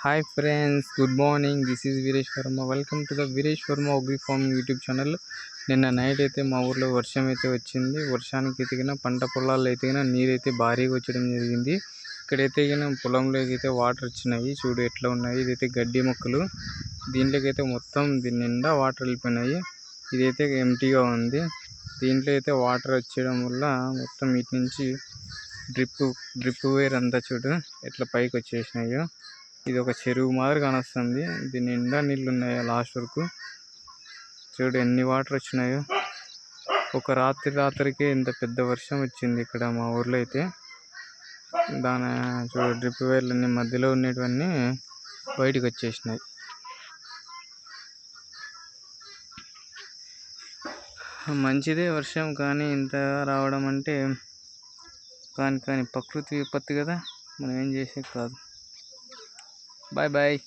Hi friends, good morning. This is Veeresh Varma. Welcome to the Veeresh Varma agri farming YouTube channel. నిన్న night అయితే మా ఊర్లో వర్షం అయితే వచ్చింది. వర్షానికి ఎతికిన పంట పొలాల్లో ఎతికిన నీరైతే భారీగా వచ్చడం జరిగింది. ఇక్కడైతే పొలంలోకి అయితే వాటర్ వచ్చినాయి. చూడు ఎట్లా ఉన్నాయి. ఇదైతే గడ్డి మొక్కలు. దీంట్లోకి అయితే మొత్తం దీని నిండా వాటర్ వెళ్ళిపోయినాయి. ఇదైతే ఎంటీగా ఉంది. దీంట్లో అయితే వాటర్ వచ్చేయడం వల్ల మొత్తం ఇటు నుంచి డ్రిప్ వేర్ అంతా చూడు ఎట్లా పైకి వచ్చేసినాయో. ఇది ఒక చెరువు మాదిరి కానొస్తుంది. దీని నిండా నీళ్ళు ఉన్నాయి. లాస్ట్ వరకు చూడు ఎన్ని వాటర్ వచ్చినాయో. ఒక రాత్రికి ఇంత పెద్ద వర్షం వచ్చింది ఇక్కడ మా ఊర్లో అయితే. దాని చూడు డ్రిప్ వైర్లన్నీ మధ్యలో ఉండేటివన్నీ బయటకు వచ్చేసినాయి. మంచిదే వర్షం, కానీ ఇంత రావడం అంటే కానీ ప్రకృతి విపత్తు కదా, మనం ఏం చేసేది కాదు. Bye bye.